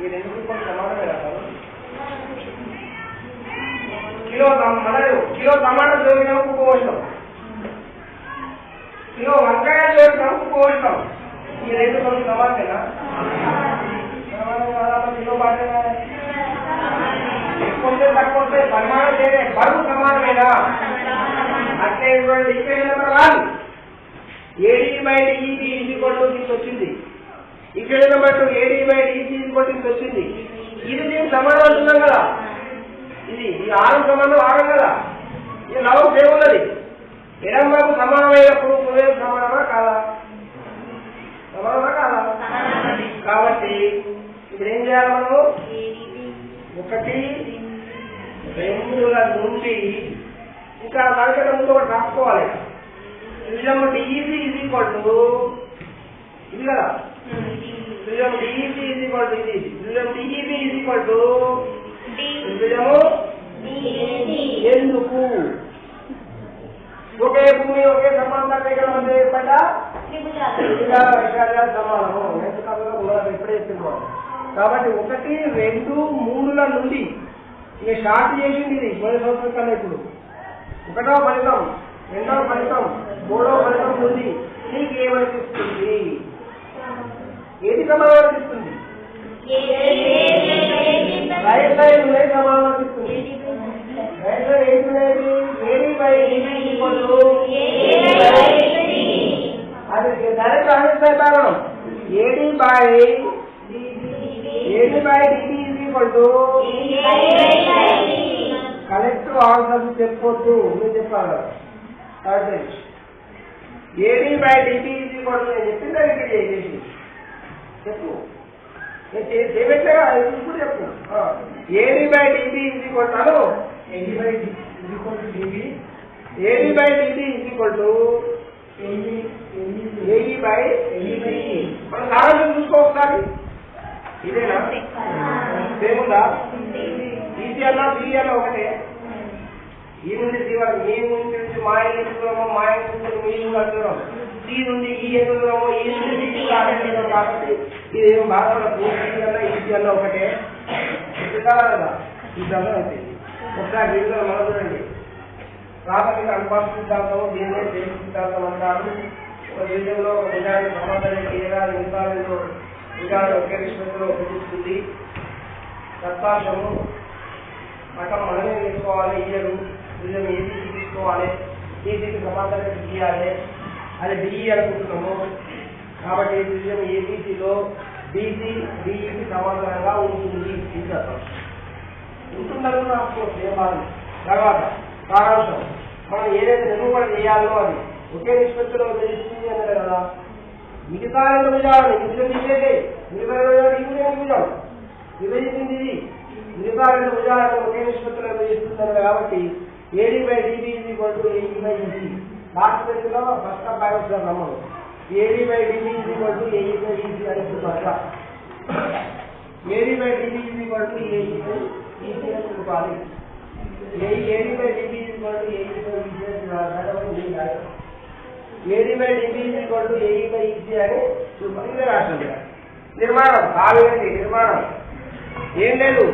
ఈ రెండింటికి కొంచెం సమానమే రాదు. కిలో కిలో టమాటా జోడిన ఉప్పు పోస్తాం, కిలో వంకాయ జోడిన ఉప్పు పోస్తాం. ఈ రెండు కొంచెం సమానమేనా? కిలో బాగా ఎక్కువ తక్కువ పరిమాణం చేయలే, బరువు సమానమేనా? అట్లే ఈక్వేషన్ నెంబర్ 1 AD/DEC దీనికి వచ్చింది. ఈక్వేషన్ నెంబర్ 2 AD/DEC దీనికి వచ్చింది. ఇది దీనికి సమానం అంటున్నాం కదా, ఇది ఈ ఆరం సమానం ఆరం కదా, ఇది లవం ఏమున్నది? ఎడంబాబు సమానమైనప్పుడు కుదేలు సమానమా కాదా? సమానమా కాదా? కాబట్టి ఇప్పుడు ఏం చేయాలి మనము? 1 2ల నుండి ఇంకా దానికంటే ముందు ఒకటి రాసుకోవాలి. త్రిభుజం DEC ఇది కదా, త్రిభుజం DEC ఇది, త్రిభుజం DEB త్రిభుజము ఎందుకు? ఒకే భూమి ఒకే సమాంతర రేఖల మధ్య ఏర్పడ్డ త్రిభుజాల వైశాల్యాలు సమానము. ఎప్పుడే చెప్తున్నాం కాబట్టి 1, 2, 3ల నుండి ఇక షార్ట్ చేసింది ఇది మొదటి సంవత్సరం కన్నా. ఇప్పుడు 1వ ఫలితం, 2వ ఫలితం, 3వ ఫలితం ఉంది. నీకు ఏమనిపిస్తుంది? ఏది సమానం అనిపిస్తుంది? రైట్ సైడ్ ఉన్నది సమానం అనిపిస్తుంది. రైట్ సైడ్ ఏంటి ఉన్నది? అది డైరెక్ట్ ఆన్సర్ కారణం. కలెక్టివ్ ఆన్సర్ చెప్పొద్దు, మీరు చెప్పాలి. AD/DB నేను చెప్పిందా ఇక్కడ చేసి చెప్పు, నేను చేయబెట్టగా ఇప్పుడు చెప్పు. AD/DB AE/AE మనం సారాంశం చూసుకో ఒకసారి. ఇదేనా? ఏముందా? ఈసీ అన్నా సిఈ అన్నా ఒకటే. ఈ నుండి సి వరకు, మీ నుంచి మా ఇంటి దూరమో, మా ఇంటి నుంచి మీ దూరం, సి నుండి ఈ ఎంత దూరమో, ఈ నుండి సి దూరం. కాబట్టి ఇది ఏం బాధపడదు. ఈసీ అన్నా ఒకటే కదా. ఈ సమయం అయిపోయింది. ఒకసారి వీడియో మనం చూడండి. ప్రాథమిక అనుపాత సిద్ధాంతం, దీన్నే దేశ సిద్ధాంతం అంటారు. ఒక విషయంలో ఒక నిజాన్ని సమాధానం చేయగానే నిమిషాలలో నిజాన్ని ఒకే నిష్పత్తిలో ఉపయోగిస్తుంది. తత్వాంశము మతం మనమే తీసుకోవాలి, ఇయ్యరు నిజం ఏసీ తీసుకోవాలి, ఏసీకి సమాధానం గీయాలి, అది డిఈ అనుకుంటున్నాము. కాబట్టి నిజం ఏబీసీలో బీసీ డిఈకి సమాధానంగా ఉంటుంది. ఉంటుందనుకున్న ఏమాలి. తర్వాత సారాంశం, మనం ఏదైతే నిరూపణ చేయాలో అది ఒకే నిష్పత్తిలో తెలుస్తుంది అన్నారు కదా. మిగతా 2 భుజాలు నిజం తీసేదే, మిగతా 2 భుజాలు విభజించింది ఇది. మిగతా 2 భుజాలను ఒకే నిష్పత్తిలో విభజిస్తుంది కాబట్టి AD/DB AE/EC. లాస్ట్ పెట్టులో ఫస్ట్ ఆఫ్ బయోస్ నమ్మదు. AD/DB AE/EC అని చూపాలి. AD/DB AE/EC అని చూపాలి. AD/DB AE/EC అని చూపాలి. రాష్ట్రం నిర్మాణం కావేంటి? నిర్మాణం ఏం లేదు,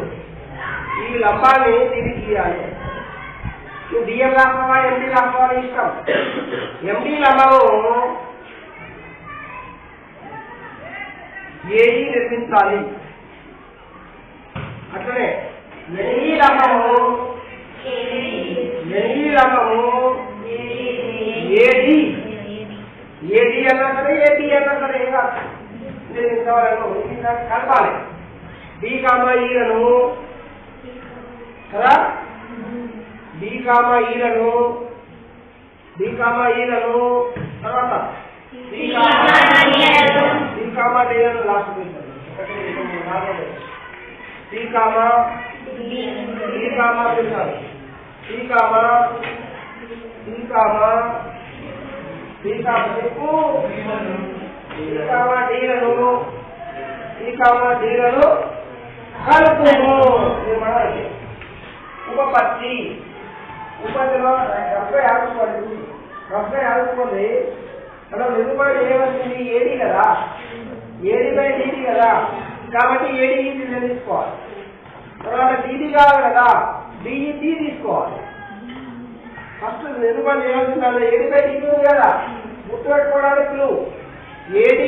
ఈ లంబాన్ని తిరిగి గీయాలి. నువ్వు డిఎం రాస్తావా, ఎండి రాస్తావా ఇష్టం. ఎండి లంబము ఏఈ నిర్మించాలి. అట్లనే ఎన్ఈ లంబము ఏడి అన్నా సరే ఏబి అన్నా సరే నిర్మించవాలను కలపాలి. ఈలను కదా, ఈలను తర్వాత డీలను లాస్ట్ పెట్టారు. డీలను కలుపుము. ఉపపత్తి ఉపతిలో రఫ్గా ఆడుకోండి. మనం నిరూపణ చేయవలసింది ఏడి కదా, AD/DB కదా. కాబట్టి ఏడీఈ తీసుకోవాలి. తర్వాత డీడీ కావాలి కదా, డిఈడి తీసుకోవాలి. ఫస్ట్ నిర్మాణం చేయాల్సింది ఏడీ బై డీడీ ఉంది కదా, గుర్తుపెట్టుకోవడానికి ఏడీ